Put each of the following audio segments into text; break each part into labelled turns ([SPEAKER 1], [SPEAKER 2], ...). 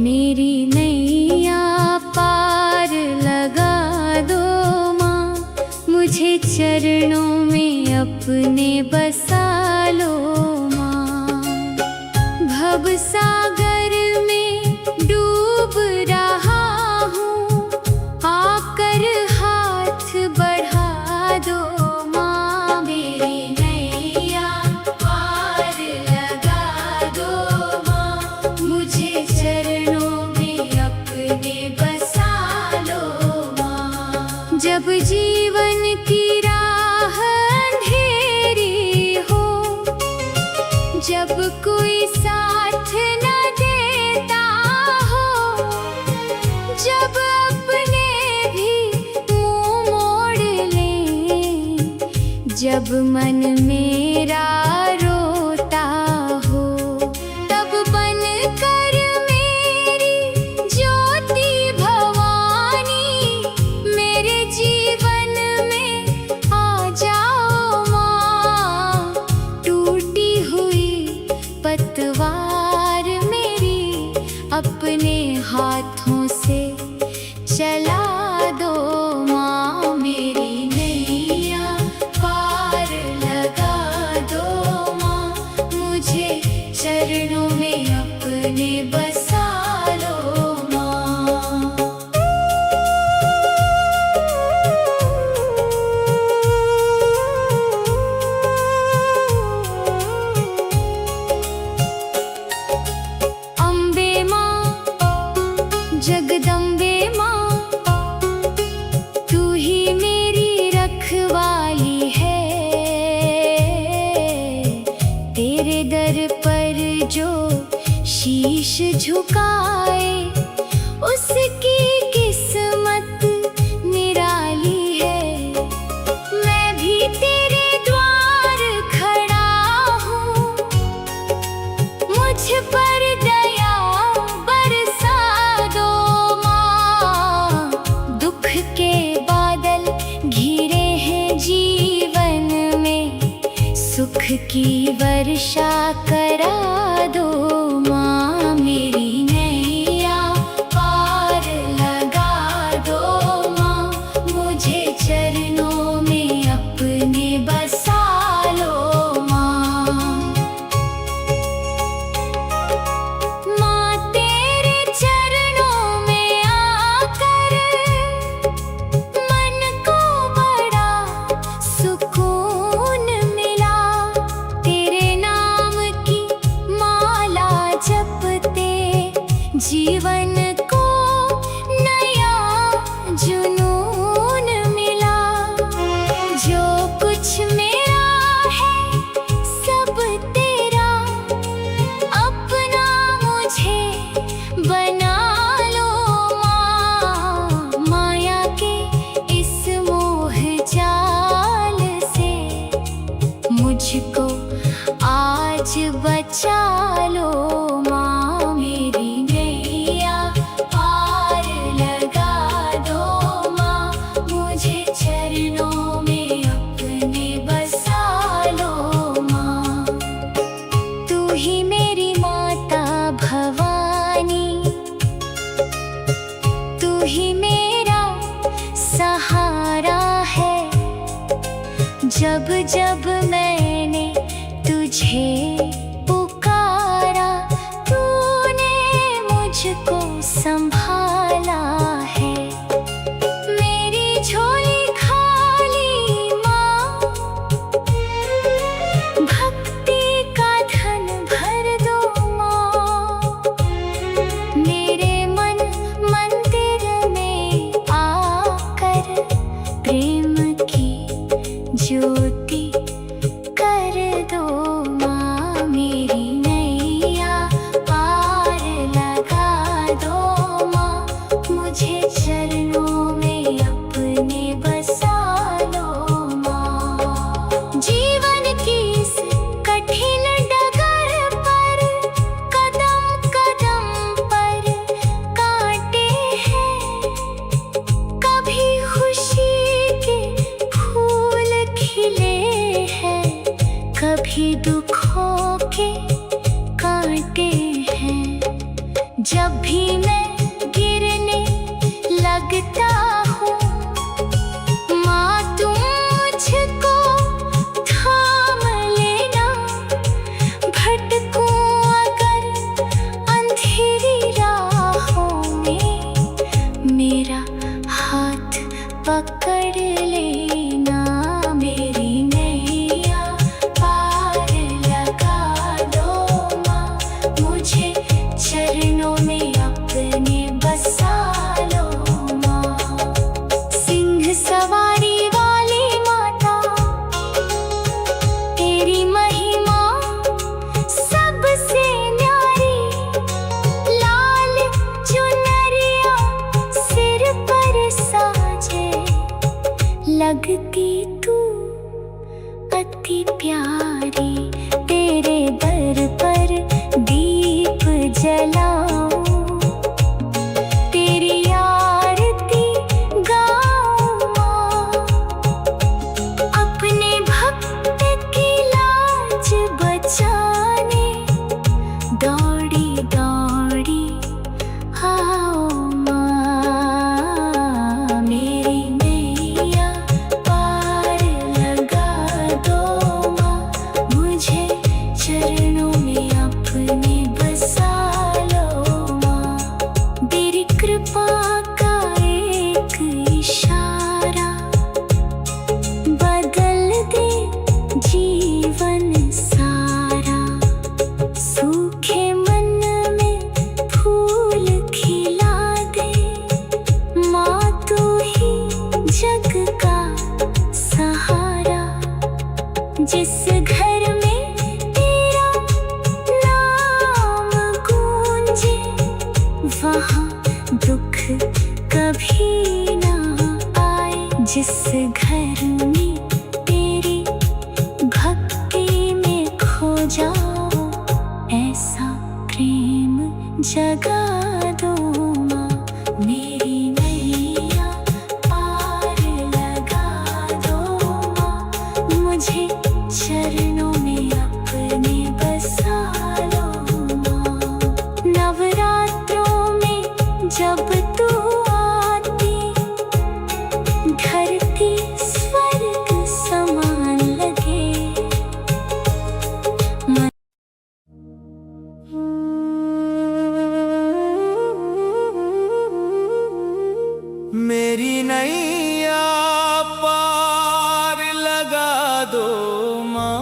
[SPEAKER 1] मेरी नैया पार लगा दो माँ, मुझे चरणों में अपने बसा लो माँ। भवसागर में डूब रहा हूँ, आकर हाथ बढ़ा दो माँ। मेरी नैया पार लगा दो माँ, मुझे चरणों में अपने बसा लो माँ। जब जीवन की राह अंधेरी हो, जब कोई साथ न देता हो, जब अपने भी मुंह मोड़ लें, जब मन मेरा रोता हो, तब बन कर मेरी ज्योति भवानी, मेरे जीवन में आ जाओ माँ। टूटी हुई पतवार मेरी अपने हाथों से चला दो माँ। मेरी नैया पार लगा दो माँ, मुझे चरणों में अपने बसा लो माँ। अम्बे माँ, जगदम्बे माँ, तू ही मेरी रखवाली है। तेरे दर पर जो शीश झुकाए, उसकी किस्मत निराली है। मैं भी तेरे द्वार खड़ा हूँ, मुझ पर दया बरसा दो माँ। दुख के बादल घिरे हैं जीवन में, सुख की वर्षा करा दो माँ। मेरी नैया पार लगा दो माँ, मुझे चरणों में अपने बसा लो माँ। माँ तेरे चरणों में आकर मन को बड़ा सुकून मिला। तेरे नाम की माला जपते जीवन को नया जुनून मिला। जो कुछ मेरा है सब तेरा, अपना मुझे बना लो माँ। माया के इस मोह जाल से मुझको आज बचा लो माँ। मेरी नैया पार लगा दो माँ, मुझे चरणों में अपने बसा लो माँ। तू ही मेरी माता भवानी, तू ही मेरा सहारा है। जब जब मैंने तुझे पुकारा, तूने मुझको संभाला है। मेरी झोली खाली माँ, भक्ति का धन भर दो माँ। मेरे मन मंदिर में आकर प्रेम की ज्योति जब भी मैं गिरने लगता हूँ, माँ तुम मुझको थाम लेना। भटकूं अगर अंधेरी राहों में, मेरा हाथ पकड़ लेना। मेरी नैया पार लगा दो माँ, मुझे चरणों में अपने बसा लो माँ। सिंह सवारी वाली माता, तेरी महिमा सबसे न्यारी। लाल चुनरिया सिर पर साजे, लगती तू अति प्यारी। तेरे दर पर दीप जलाऊं, तेरी आरती गाऊं माँ। अपने भक्त की लाज बचाने, दौड़ी दौड़ी आओ माँ। मेरी नैया पार लगा दो माँ, मुझे चरणों में अपने बसा लो माँ। तेरी कृपा का एक इशारा बदल दे जीवन सारा। सूखे मन में फूल खिला दे, माँ तू ही जग का सहारा। जिस घर में तेरा नाम गूंजे, वहाँ दुख कभी ना आए। जिस घर में तेरी भक्ति में खो जाओ, ऐसा प्रेम जगा दो माँ। मेरी नैया पार लगा दो माँ, मुझे चरणों में अपने बसा लो माँ। नवरात्रों में जब तू आती, धरती स्वर्ग समान लगे।
[SPEAKER 2] मेरी नैया पार लगा दो माँ,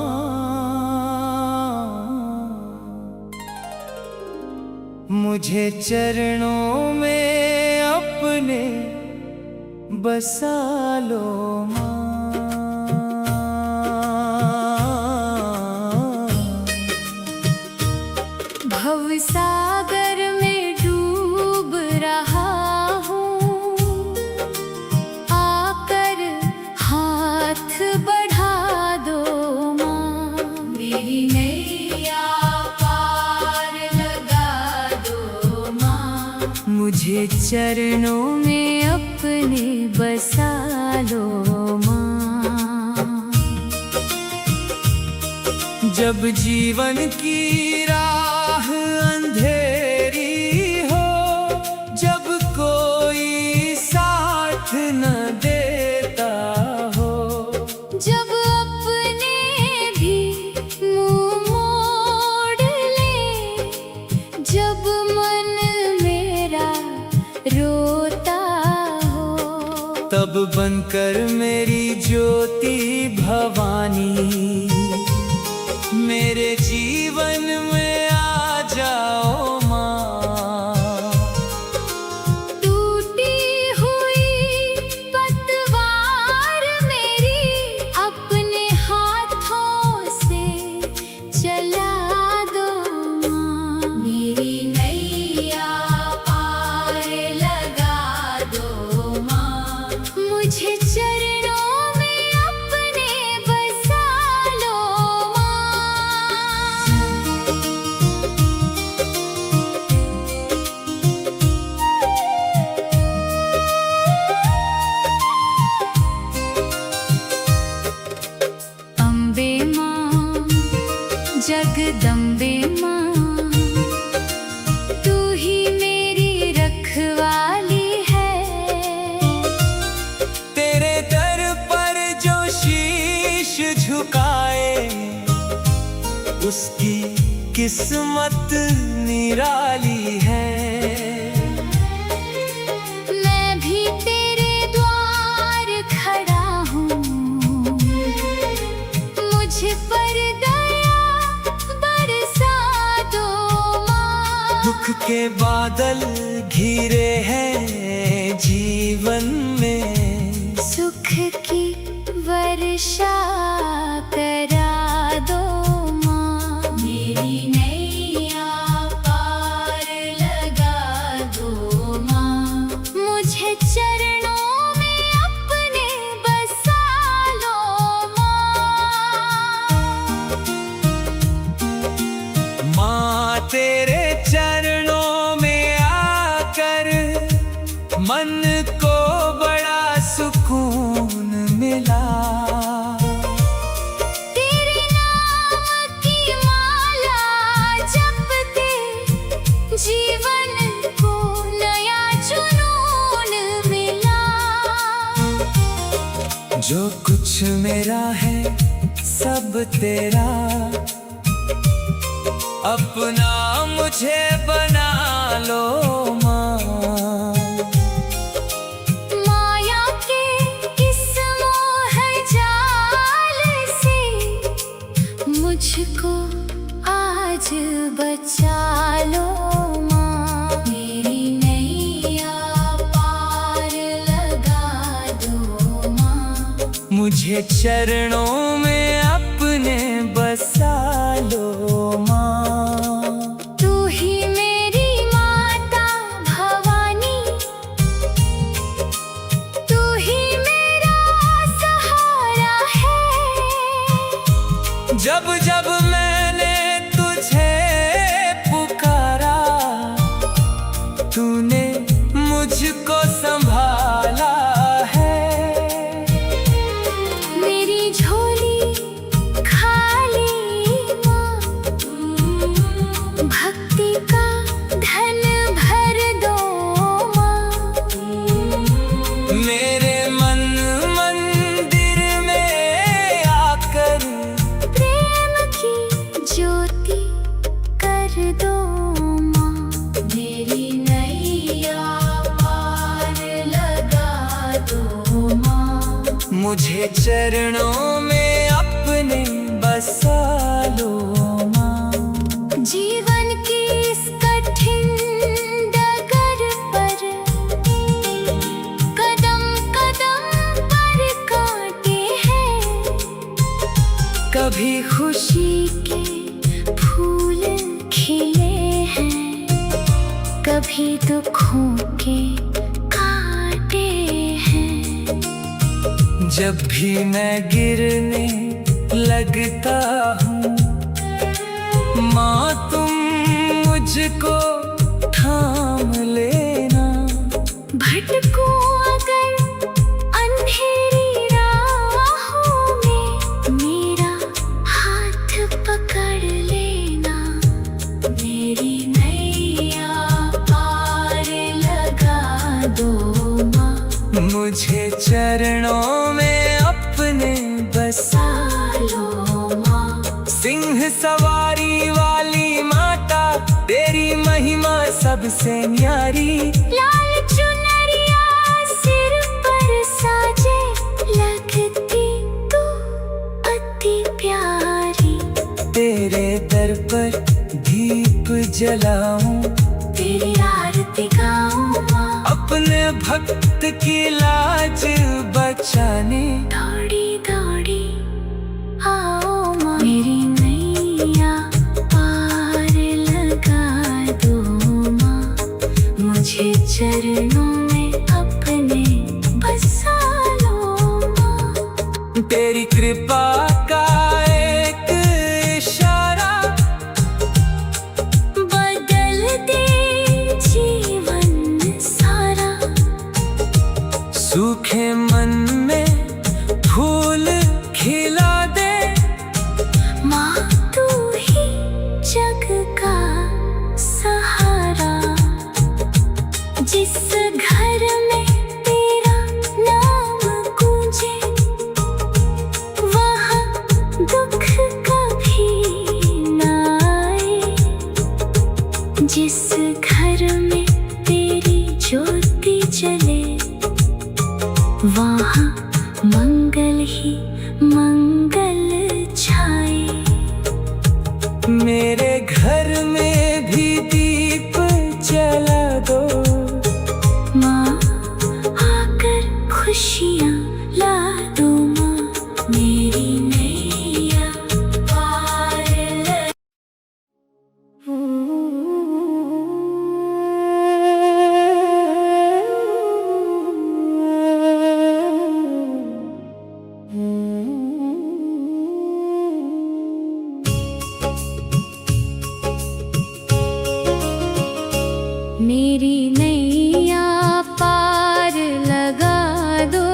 [SPEAKER 2] मुझे चरणों में अपने बसा लो माँ।
[SPEAKER 1] भवसागर में डूब रहा हूँ, आकर हाथ बढ़ा दो माँ। मेरी नैया पार लगा दो माँ, मुझे चरणों में अपने बसा लो माँ।
[SPEAKER 2] जब जीवन की राह अंधेरी हो, जब कोई साथ न देता हो,
[SPEAKER 1] जब अपने भी मुंह मोड़ ले, जब मन मेरा रोता हो,
[SPEAKER 2] तब बनकर मेरी ज्योति भवानी, मेरे जीवन में आ जाओ माँ।
[SPEAKER 1] टूटी हुई पतवार मेरी अपने हाथों से चला दो माँ। मेरी नैया पार लगा दो माँ, मुझे चरणों में अपने बसा लो जगदम्बे माँ, तू ही
[SPEAKER 2] किस्मत निराली है।
[SPEAKER 1] मैं भी तेरे द्वार खड़ा हूँ, मुझ पर दया बरसा दो माँ।
[SPEAKER 2] दुख के बादल घिरे हैं जीवन में,
[SPEAKER 1] सुख की वर्षा करा दो माँ। मेरी नैया पार लगा दो माँ। मुझे चरणों में अपने बसा लो माँ।
[SPEAKER 2] माँ तेरे चरणों में आकर मन को बड़ा सुकून मिला।
[SPEAKER 1] तेरे नाम की माला जपते जीवन को नया जुनून मिला।
[SPEAKER 2] जो कुछ मेरा है सब तेरा, अपना मुझे बना लो माँ।
[SPEAKER 1] माया के इस मोह जाल से मुझको आज बचा लो माँ। मेरी नैया पार लगा दो माँ।
[SPEAKER 2] मुझे चरणों में अपने बसा लो माँ।
[SPEAKER 1] तू ही मेरी माता भवानी, तू ही मेरा सहारा है।
[SPEAKER 2] जब जब मैंने तुझे पुकारा, तूने मुझको संभाला है।
[SPEAKER 1] मेरी झोली खाली माँ, भक्ति का धन भर दो माँ।
[SPEAKER 2] मेरे मन मंदिर में आकर
[SPEAKER 1] प्रेम की ज्योति कर दो माँ। मेरी नैया पार लगा दो माँ।
[SPEAKER 2] मुझे चरणों में अपने बसा लो माँ।
[SPEAKER 1] जीवन की इस कठिन डगर पर कदम कदम पर कांटे हैं।
[SPEAKER 2] कभी
[SPEAKER 1] खुशी के फूल खिले हैं, कभी दुखों के कांटे हैं।
[SPEAKER 2] जब भी मैं गिरने लगता हूँ, माँ तुम मुझको थाम लेना।
[SPEAKER 1] भटकूं अगर अंधेरी राहों में, मेरा हाथ पकड़ लेना। मेरी नैया पार लगा दो माँ।
[SPEAKER 2] मुझे चरणों में अपने बसा
[SPEAKER 1] लो माँ।
[SPEAKER 2] सिंह सवारी वाली माता, तेरी महिमा सबसे न्यारी।
[SPEAKER 1] लाल चुनरिया सिर पर साजे, लगती तू अति प्यारी।
[SPEAKER 2] तेरे दर पर दीप जलाऊं,
[SPEAKER 1] तेरी आरती गाऊं माँ।
[SPEAKER 2] अपने भक्त की लाज बचाने।
[SPEAKER 1] दौड़ी दौड़ी आओ माँ। मेरी नैया पार लगा दो माँ। मुझे चरणों में अपने बसा लो माँ।
[SPEAKER 2] तेरी कृपा का एक इशारा
[SPEAKER 1] बदल दे जीवन सारा।
[SPEAKER 2] सूखे मन में फूल खिला दे।
[SPEAKER 1] माँ तू ही जग का सहारा। जिस घर में तेरा नाम गूंजे, वहाँ
[SPEAKER 2] घर में भी दीप जला दो।
[SPEAKER 1] माँ आकर खुशियाँ ला दो, माँ मेरी नैया पार लगा। मेरी नैया पार लगा दो,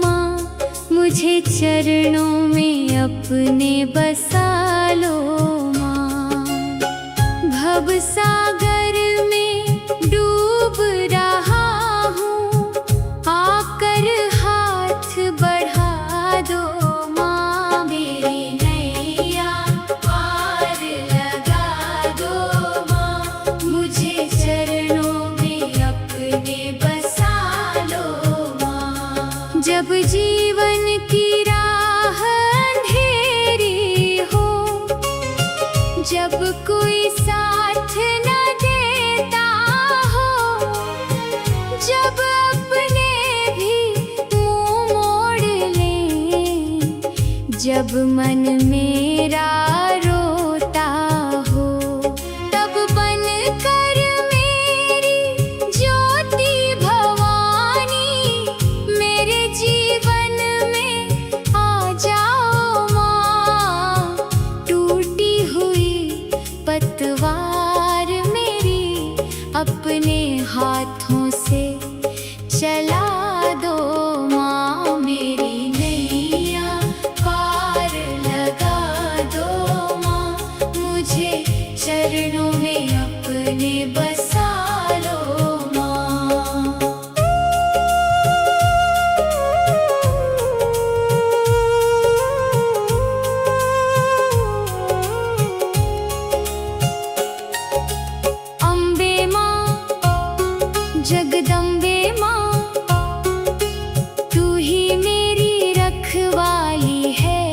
[SPEAKER 1] माँ मुझे चरणों में अपने बसा लो। माँ भवसागर में डूब रहा हूँ, आकर हाथ बढ़ा दो। माँ मेरी नैया पार लगा दो, माँ मुझे चरणों में अपने बसा लो। माँ जब जीवन की राह अंधेरी हो, जब कोई साथ न देता हो, जब अपने भी मुंह मोड़ लें, जब मन मेरा रोता हो, तब बन कर मेरी ज्योति भवानी मेरे जीवन में आ जाओ। माँ टूटी हुई पतवार मेरी अपने हाथों से चला दो। माँ मेरी नैया पार लगा दो, माँ मुझे चरणों में अपने बसा लो। माँ अम्बे माँ, जगदम्बे माँ, तू ही मेरी रखवाली है।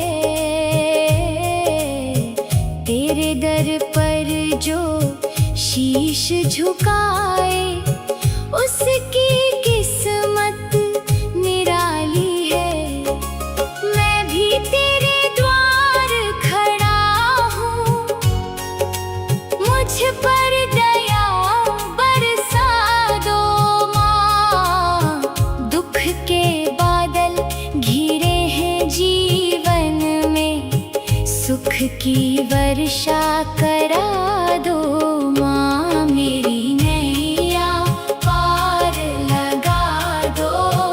[SPEAKER 1] तेरे दर पर जो शीश झुकाए, उसकी किस्मत निराली है। मैं भी तेरे द्वार खड़ा हूँ, मुझ पर दया बरसा दो। माँ दुख के बादल घिरे हैं जीवन में, सुख की वर्षा करा दो। माँ मेरी नैया पार लगा दो,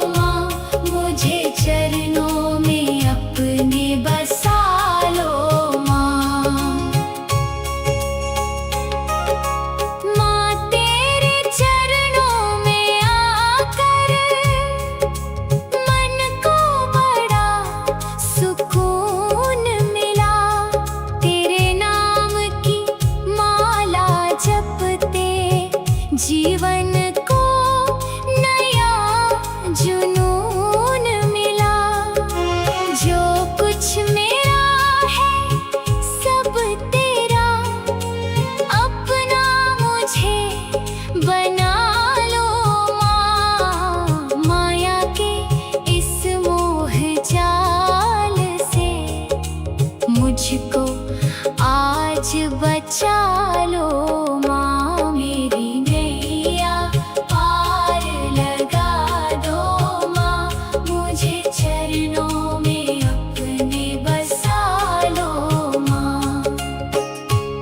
[SPEAKER 1] माँ मुझे चरणों में अपने बसा लो। माँ माँ तेरे चरणों में आकर मन को बड़ा सुकून मिला। तेरे नाम की माला जपते जीवन को नया जुनून मिला। जो कुछ मेरा है सब तेरा, अपना मुझे बना लो। माँ माया के इस मोह जाल से मुझको आज बचा लो। माँ मेरी नैया पार लगा दो, माँ मुझे चरणों में अपने बसा लो। माँ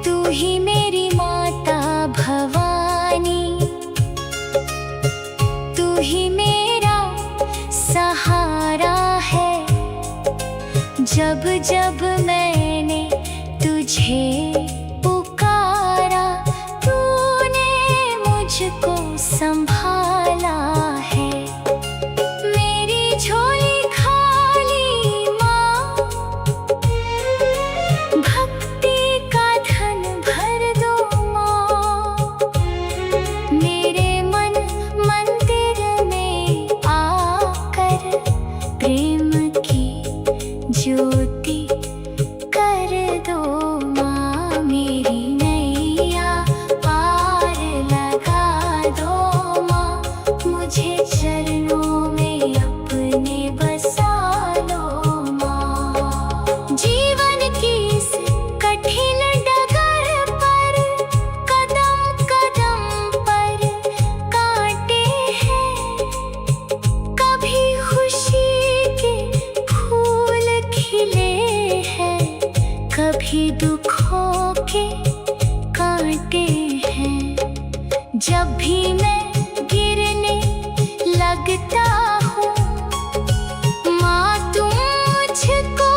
[SPEAKER 1] तू ही मेरी माता भवानी, तू ही मेरा सहारा है। जब जब मैंने तुझे पुकारा, तूने मुझको संभाला है। मेरी झोली खाली माँ, भक्ति का धन भर दो। माँ मेरे मन मंदिर में आकर प्रेम की ज्योति जब भी मैं गिरने लगता हूँ, माँ तुम मुझको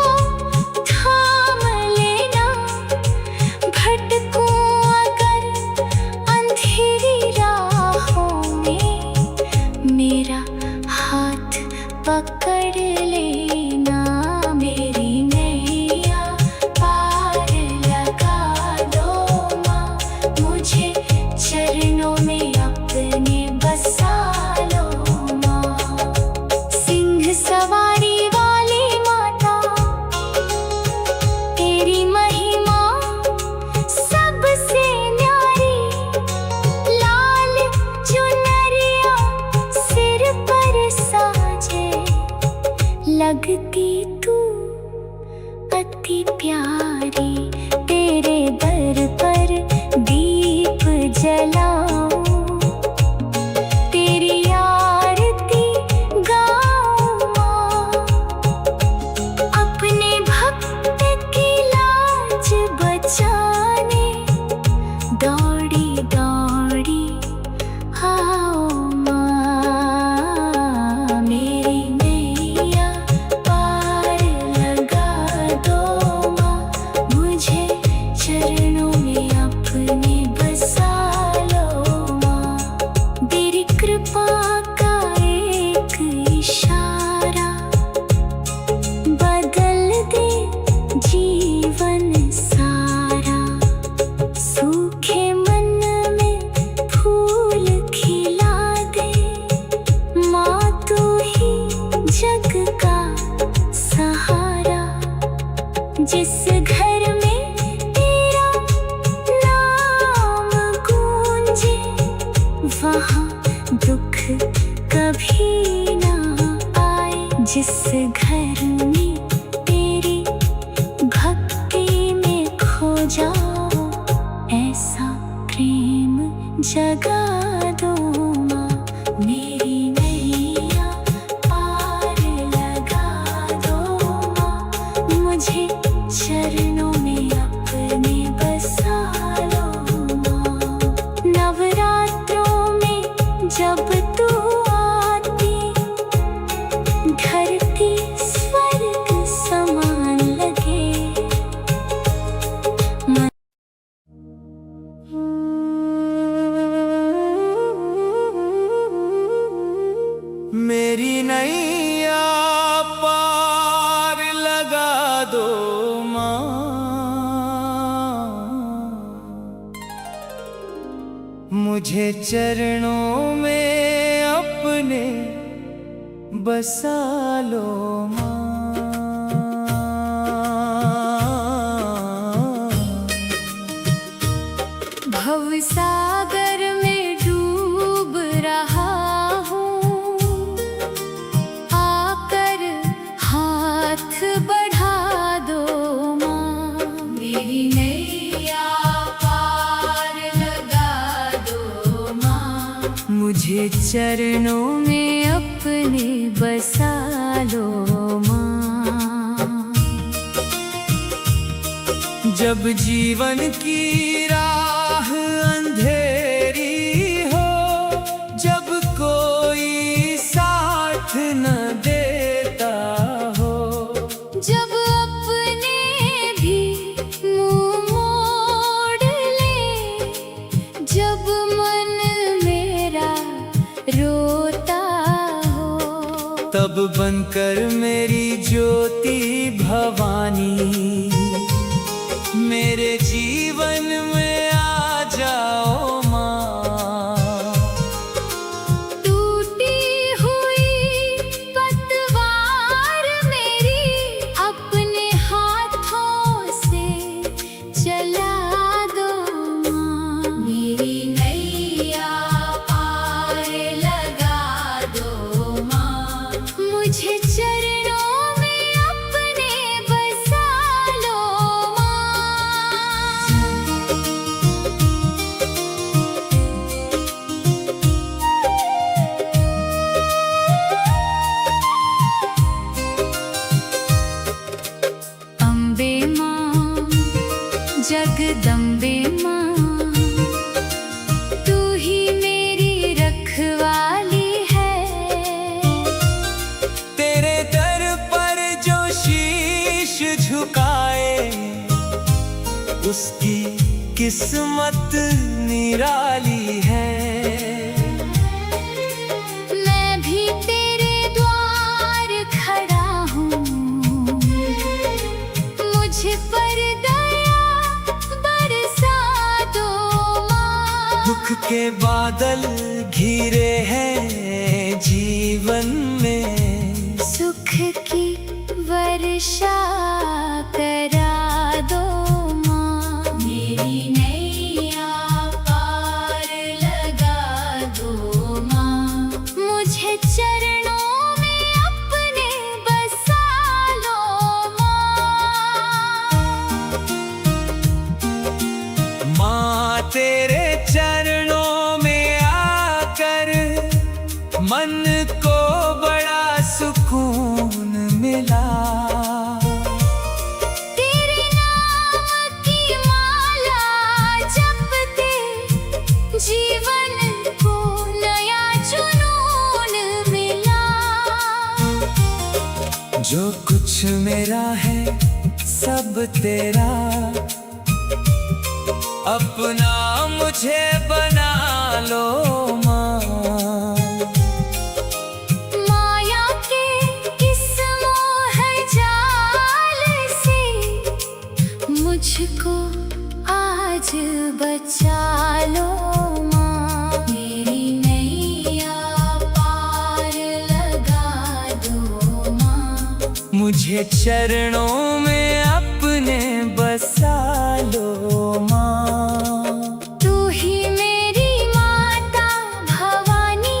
[SPEAKER 1] थाम लेना। भटकूं अगर अंधेरी राहों में, मेरा हाथ पकड़ लेना। मेरी नैया पार लगा दो माँ, मुझे चरणों में अपने बसा लो माँ। सिंह सवारी वाली माता, तेरी महिमा सबसे न्यारी। लाल चुनरिया सिर पर साजे, लगती तू अति प्यारी। तेरे दर पर दीप जलाऊं, तेरी आरती गाऊं माँ। अपने भक्त की लाज बचाने, दौड़ी दौड़ी आओ माँ। मेरी नैया पार लगा दो माँ, मुझे चरणों में अपने बसा लो माँ। तेरी कृपा का एक इशारा बदल दे जीवन सारा। सूखे मन में फूल खिला दे, माँ तू ही जग का सहारा। जिस घर में तेरा नाम गूंजे, वहाँ दुख कभी ना आए। जिस घर में तेरी भक्ति में खो जाओ, ऐसा प्रेम जगा दो माँ। मेरी नैया पार लगा दो माँ, मुझे चरणों में अपने बसा लो माँ। नवरात्रों में जब तू आती, धरती स्वर्ग समान लगे।
[SPEAKER 2] मेरी नैया पार लगा दो माँ, मुझे चरणों में अपने बसा लो माँ।
[SPEAKER 1] भवसागर में डूब रहा हूँ, आकर हाथ बढ़ा दो माँ। मेरी नैया पार लगा दो माँ, मुझे चरणों में अपने बसा लो माँ।
[SPEAKER 2] जब जीवन की राह अंधेरी हो, जब कोई साथ न देता हो,
[SPEAKER 1] जब अपने भी मुंह मोड़ ले, जब मन मेरा रोता हो,
[SPEAKER 2] तब बनकर मेरी ज्योति भवानी, मेरे जीवन में आ जाओ माँ।
[SPEAKER 1] टूटी हुई पतवार मेरी अपने हाथों से चला दो माँ। मेरी नैया पार लगा दो माँ, मुझे चरणों में अपने बसा लो माँ।
[SPEAKER 2] किस्मत निराली है।
[SPEAKER 1] मैं भी तेरे द्वार खड़ा हूँ, मुझ पर दया बरसा दो माँ।
[SPEAKER 2] दुख के बादल घिरे हैं जीवन में,
[SPEAKER 1] सुख की वर्षा करा दो माँ। मेरी नैया पार लगा दो माँ। मुझे चरणों में अपने बसा लो माँ।
[SPEAKER 2] माँ तेरे चरणों में आकर मन को बड़ा सुकून मिला।
[SPEAKER 1] तेरे नाम की माला जपते जीवन को नया जुनून मिला।
[SPEAKER 2] जो कुछ मेरा है सब तेरा, अपना मुझे बना लो माँ।
[SPEAKER 1] माया के इस मोह जाल से मुझको आज बचा लो माँ। मेरी नैया पार लगा दो माँ।
[SPEAKER 2] मुझे चरणों में अपने बसा लो माँ।
[SPEAKER 1] तू ही मेरी माता भवानी,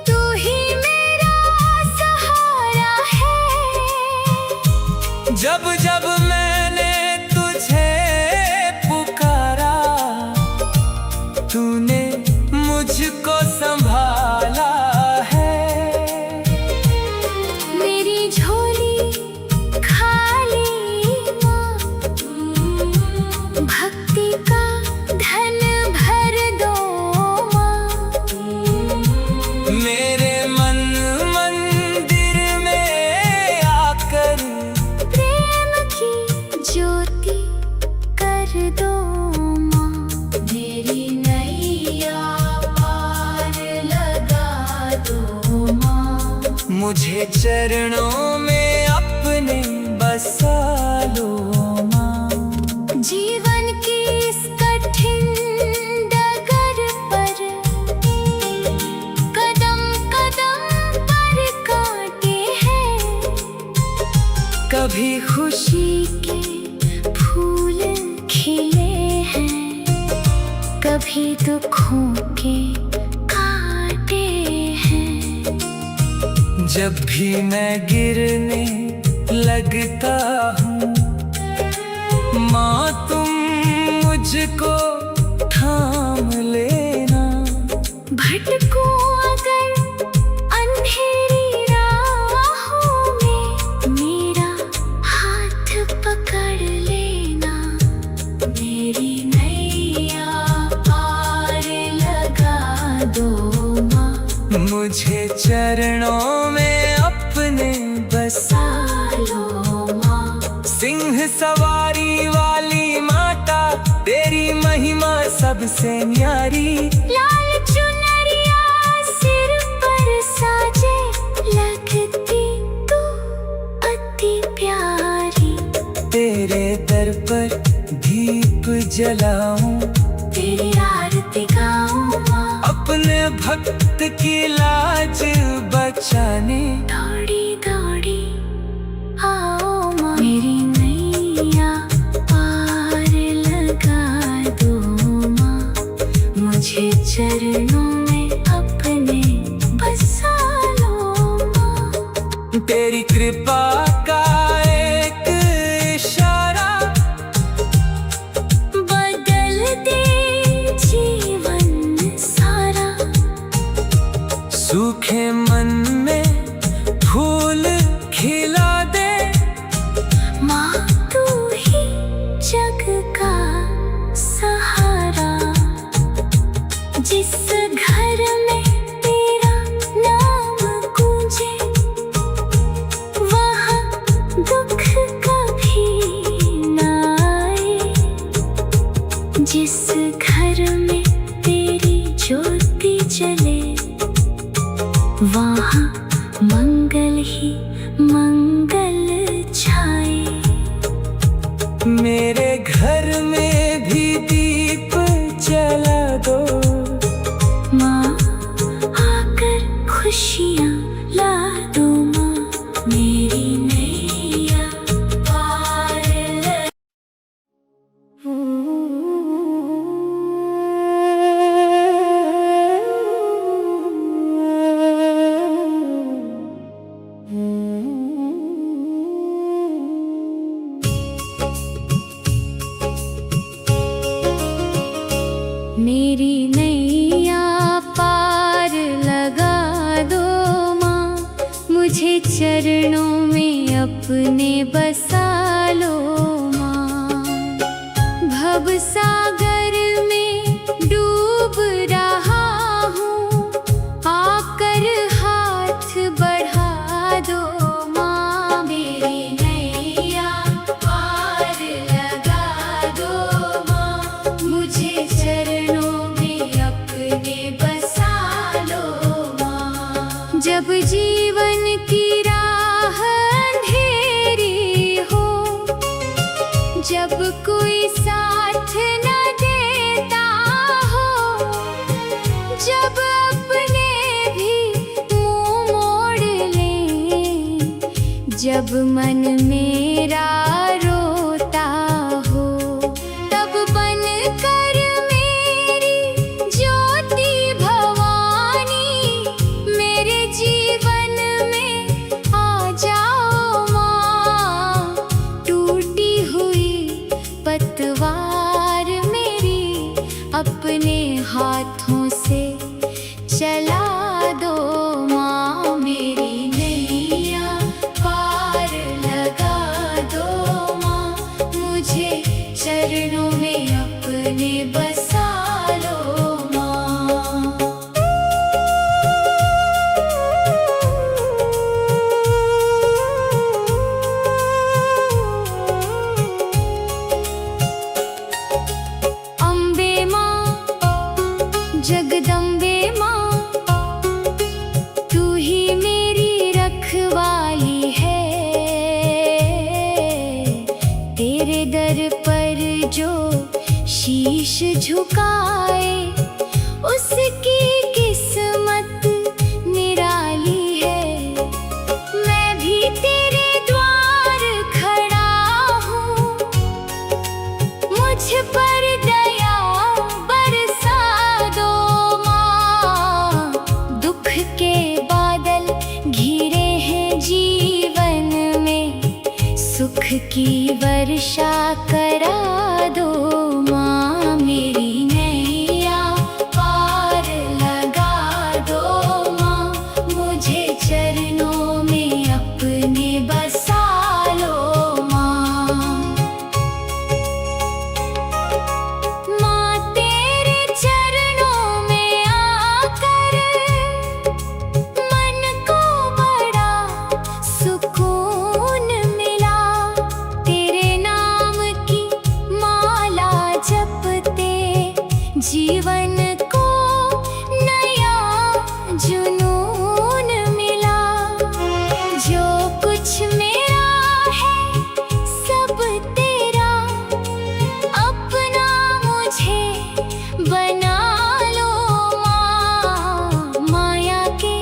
[SPEAKER 1] तू ही मेरा सहारा है।
[SPEAKER 2] जब जब मैंने तुझे पुकारा, तूने मुझको संभाला है।
[SPEAKER 1] मेरी झोली खाली माँ, भक्ति का धन भर दो माँ।
[SPEAKER 2] मेरे मन मंदिर में आकर
[SPEAKER 1] प्रेम की ज्योति कर दो माँ। मेरी नैया पार लगा दो माँ।
[SPEAKER 2] मुझे चरणों में अपने बसा लो माँ।
[SPEAKER 1] जीवन की इस कठिन डगर पर कदम कदम पर कांटे हैं।
[SPEAKER 2] कभी
[SPEAKER 1] खुशी के फूल खिले हैं, कभी दुखों के कांटे हैं।
[SPEAKER 2] जब भी मैं गिरने लगता हूँ, माँ तुम मुझको थाम लेना।
[SPEAKER 1] भटकूं अगर अंधेरी राहों में, मेरा हाथ पकड़ लेना। मेरी नैया पार लगा दो माँ।
[SPEAKER 2] मुझे चरणों में अपने बसा
[SPEAKER 1] लो माँ।
[SPEAKER 2] सिंह सवारी वाली माता, तेरी महिमा सबसे न्यारी।
[SPEAKER 1] लाल चुनरिया सिर पर साजे, लगती तू अति प्यारी।
[SPEAKER 2] तेरे दर पर दीप जलाऊं,
[SPEAKER 1] तेरी आरती गाऊं माँ।
[SPEAKER 2] अपने भक्त की लाज बचाने।
[SPEAKER 1] दौड़ी दौड़ी आओ माँ। मेरी नैया पार लगा दो माँ। मुझे चरणों में अपने बसा लो माँ।
[SPEAKER 2] तेरी कृपा का एक इशारा
[SPEAKER 1] बदल दे जीवन सारा।
[SPEAKER 2] सूखे मन में फूल खिला दे।
[SPEAKER 1] माँ तू ही जग का सहारा। जिस घर जिस घर में तेरी ज्योति जले वहाँ मंगल ही मंगल छाए।
[SPEAKER 2] मेरे घर में भी दीप जला दो,
[SPEAKER 1] माँ आकर खुशियाँ ला दो। माँ मेरी नैया पार मेरी नैया पार लगा दो। माँ मुझे चरणों में अपने बसा लो। माँ भव सागर में डूब रहा हूँ, आकर हाथ बढ़ा दो। माँ मेरी नैया पार लगा दो। माँ मुझे चरणों में अपने बसा लो। माँ जब जीवन की राह अंधेरी हो, जब कोई साथ न देता हो, जब अपने भी मुंह मोड़ लें, जब मन मेरा रोता हो, तब बन कर मेरी ज्योति भवानी मेरे जीवन में आ जाओ। माँ टूटी हुई पतवार मेरी अपने हाथों से चला दो। माँ मेरी नैया पार लगा दो। माँ मुझे चरणों में अपने बसा लो। माँ अम्बे माँ जगदम्बे माँ, तू ही मेरी रखवाली है। तेरे दर पर जो शीश झुकाए, उसकी किस्मत निराली है। मैं भी तेरे द्वार खड़ा हूँ, मुझ पर दया बरसा दो। माँ दुख के बादल घिरे हैं जीवन में, सुख की वर्षा करा दो। माँ मेरी नैया पार लगा दो। माँ मुझे चरणों में अपने बसा लो। माँ माँ तेरे चरणों में आकर मन को बड़ा सुकून मिला। तेरे नाम की माला जपते जीवन को नया जुनून मिला। जो कुछ मेरा है सब तेरा, अपना मुझे बना लो। माँ माया के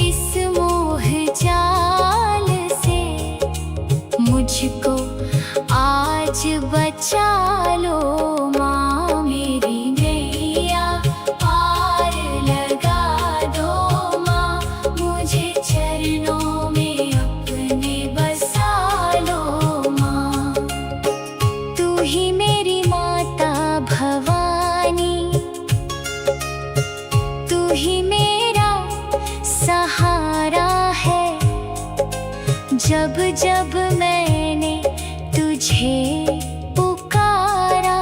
[SPEAKER 1] इस मोह जाल से मुझको आज बचा लो। माँ मेरी नैया पार लगा दो। माँ मुझे चरणों में अपने बसा लो। माँ तू ही मेरी माता भवानी, तू ही मेरा सहारा है। जब जब मैंने तुझे पुकारा,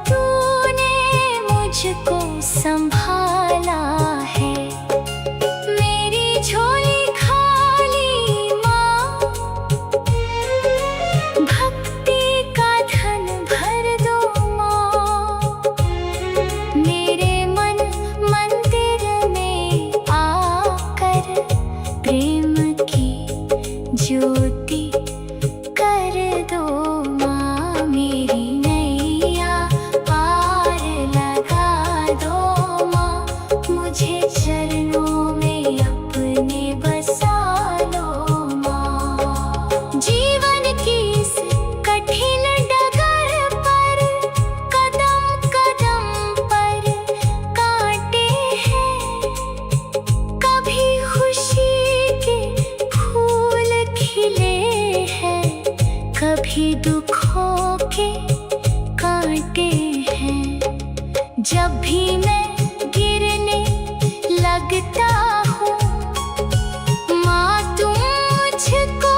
[SPEAKER 1] तूने मुझको संभाला है। मेरी झोली खाली माँ, भक्ति का धन भर दो। माँ जब भी मैं गिरने लगता हूँ, माँ तुम मुझको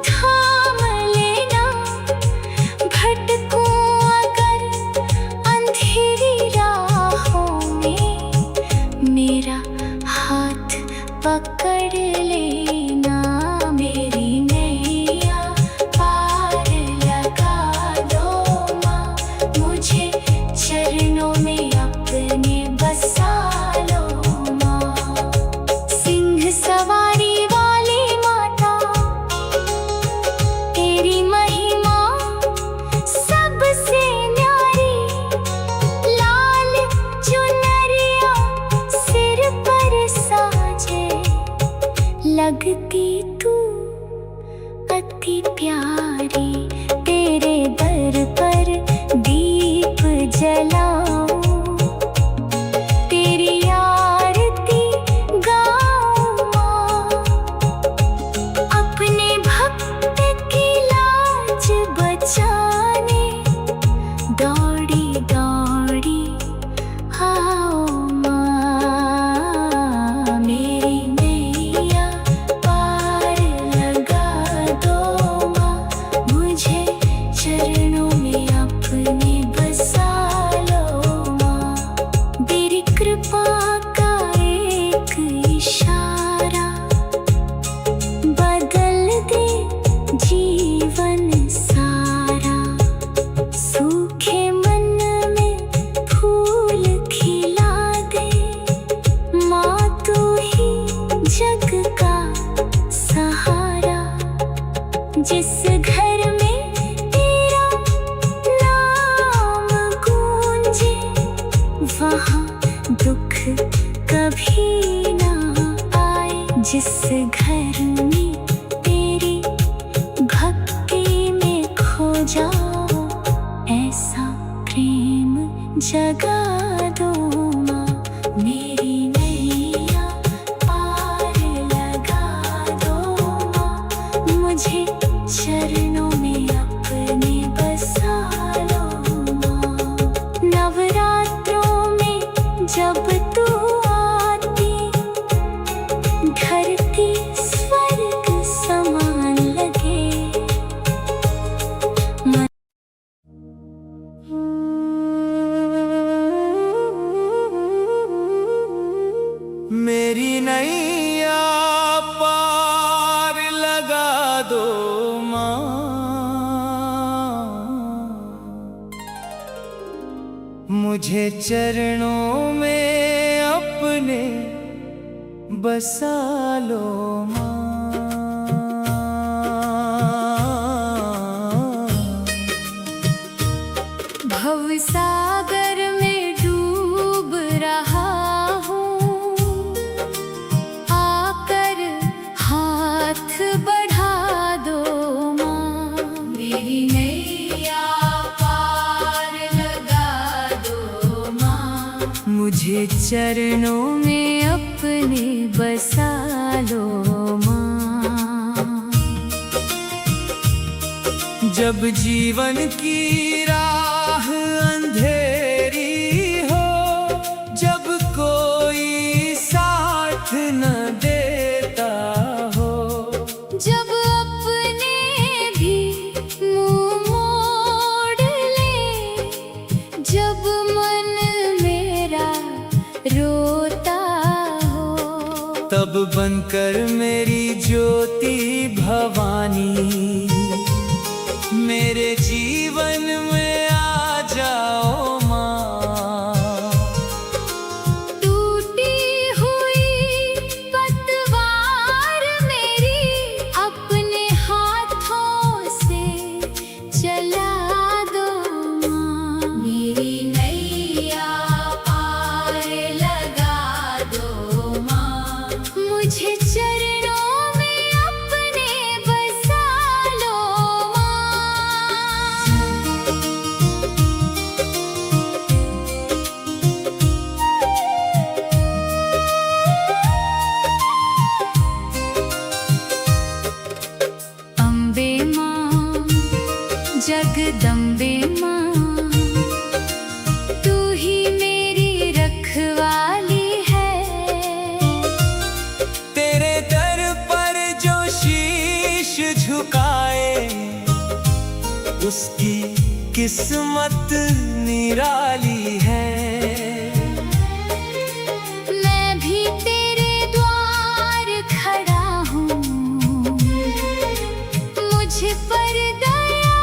[SPEAKER 1] थाम लेना। भटकूं अगर अंधेरी राहों में, मेरा हाथ पकड़ लेना। मेरी नैया पार लगा दो माँ, मुझे चरणों में अपने बसा लो माँ। सिंह सवारी वाली माता, तेरी महिमा सबसे न्यारी। लाल चुनरिया सिर पर साजे, लगती तू अति प्यारी। तेरे दर पर दीप जलाऊं, तेरी आरती गाऊं माँ। अपने भक्त की लाज बचाने दौड़ी दौड़ी आओ माँ। मेरी नैया पार लगा दो माँ, मुझे चरणों में अपने बसा लो माँ। तेरी कृपा का एक इशारा बदल दे जीवन सारा। सूखे मन में फूल खिला दे माँ, तू ही जग का सहारा। जिस घर में तेरा नाम गूंजे, वहाँ दुख कभी ना आए। जिस घर में तेरी भक्ति में खो जाओ, ऐसा प्रेम जगा दो माँ। मेरी नैया पार लगा दो माँ, मुझे चरणों में अपने बसा लो माँ। नवरात्रों में जब तू आती, धरती स्वर्ग समान लगे।
[SPEAKER 2] मेरी नैया पार लगा दो माँ, मुझे चरणों में अपने बसा लो माँ।
[SPEAKER 1] भवसागर में डूब रहा हूँ, आकर हाथ बढ़ा दो माँ। मेरी नैया पार लगा दो माँ,
[SPEAKER 2] मुझे
[SPEAKER 1] चरणों में अपने बसा लो माँ।
[SPEAKER 2] जब जीवन की राह अंधेरी हो, जब कोई साथ न देता हो,
[SPEAKER 1] जब अपने भी मुंह मोड़ ले, जब मन मेरा रोता हो,
[SPEAKER 2] तब बनकर मेरी ज्योति भवानी मेरे जीवन में आ जाओ माँ।
[SPEAKER 1] टूटी हुई पतवार मेरी अपने हाथों से चला दो माँ। मेरी नैया पार लगा दो माँ, मुझे चरणों में अपने बसा लो माँ।
[SPEAKER 2] निराली है।
[SPEAKER 1] मैं भी तेरे द्वार खड़ा हूँ, मुझ पर दया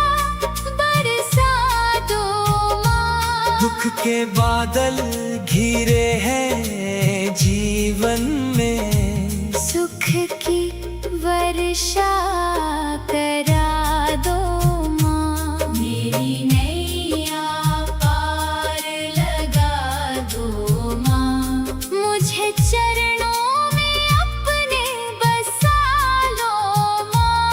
[SPEAKER 1] बरसा दो माँ।
[SPEAKER 2] दुख के बादल घिरे हैं जीवन में,
[SPEAKER 1] सुख की वर्षा करा दो माँ। मेरी नैया पार लगा दो माँ। मुझे चरणों में अपने बसा लो माँ।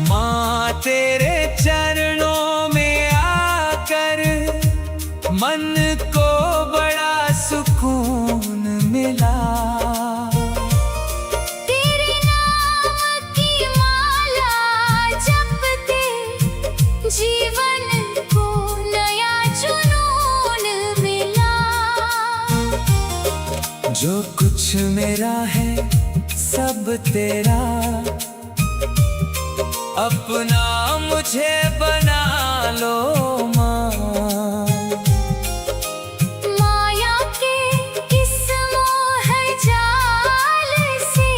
[SPEAKER 2] माँ तेरे चरणों में आकर मन को बड़ा सुकून मिला।
[SPEAKER 1] तेरे नाम की माला जपते जीवन को नया जुनून मिला।
[SPEAKER 2] जो कुछ मेरा है सब तेरा, अपना मुझे बना लो माँ।
[SPEAKER 1] माया के इस मोह जाल से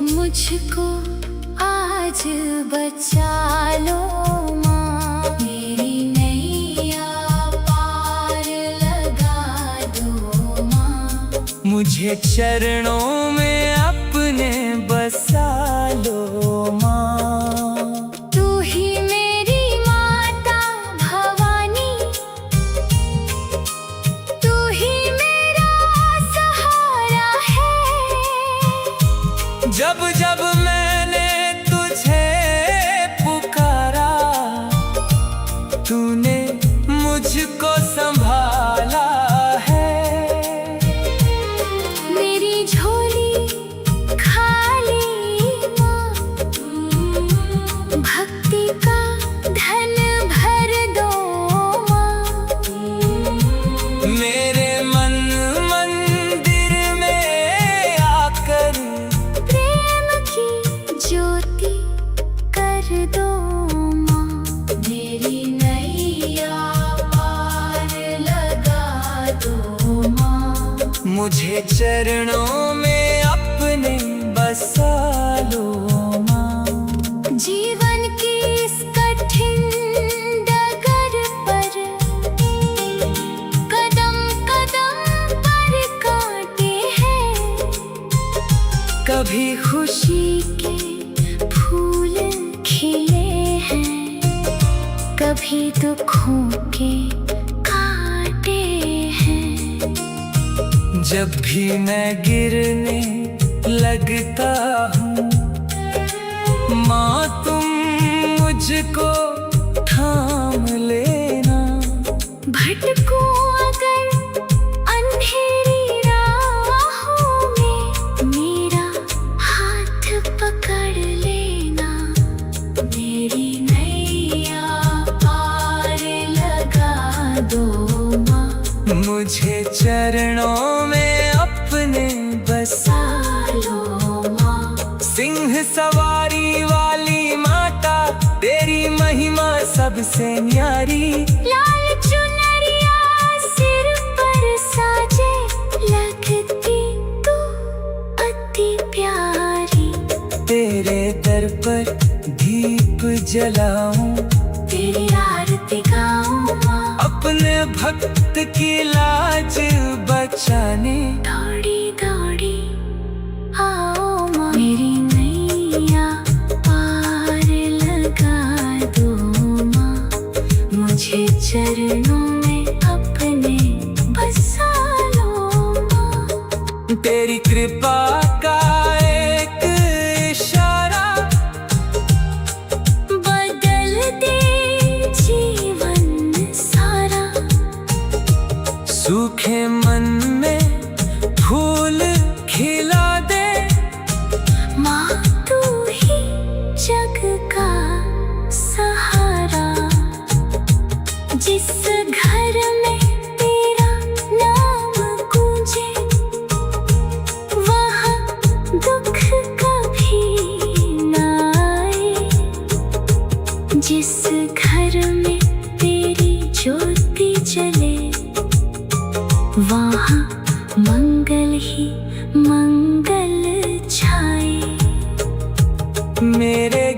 [SPEAKER 1] मुझको आज बचा लो माँ। मेरी नैया पार लगा दो माँ।
[SPEAKER 2] मुझे चरणों में अपने बसा लो माँ।
[SPEAKER 1] तू ही मेरी माता भवानी, तू ही मेरा सहारा है।
[SPEAKER 2] जब जब मैंने तुझे पुकारा, तूने मुझको संभाला है।
[SPEAKER 1] मेरी झोली खाली माँ, भक्ति का धन भर दो माँ।
[SPEAKER 2] मेरे मन मंदिर में आकर
[SPEAKER 1] प्रेम की ज्योति कर दो माँ। मेरी नैया पार लगा दो माँ।
[SPEAKER 2] मुझे चरणों में अपने बसा लो माँ।
[SPEAKER 1] जीवन की इस कठिन डगर पर कदम कदम पर कांटे हैं।
[SPEAKER 2] कभी
[SPEAKER 1] खुशी के फूल खिले हैं, कभी दुखों के कांटे हैं।
[SPEAKER 2] जब भी मैं गिरने लगता हूँ, माँ तुम मुझको थाम लेना।
[SPEAKER 1] भटकूं अगर अंधेरी राहों में, मेरा हाथ पकड़ लेना। मेरी नैया पार लगा दो माँ।
[SPEAKER 2] मुझे चरणों में अपने बसा
[SPEAKER 1] लो माँ।
[SPEAKER 2] सिंह सवारी वाली माता, तेरी महिमा सबसे न्यारी।
[SPEAKER 1] लाल चुनरिया सिर पर साजे, लगती तू अति प्यारी।
[SPEAKER 2] तेरे दर पर दीप जलाऊं,
[SPEAKER 1] तेरी आरती गाऊं माँ।
[SPEAKER 2] अपने भक्त की लाज बचाने।
[SPEAKER 1] दौड़ी दौड़ी आओ माँ। मेरी नैया पार लगा दो माँ। मुझे चरणों में अपने बसा लो माँ।
[SPEAKER 2] तेरी कृपा का एक इशारा
[SPEAKER 1] बदल दे जीवन सारा।
[SPEAKER 2] सूखे मन में फूल खिला दे।
[SPEAKER 1] माँ तू ही जग का सहारा। जिस घर में तेरा नाम गूंजे, वहाँ जिस घर में तेरी ज्योति जले वहाँ मंगल ही मंगल छाए।
[SPEAKER 2] मेरे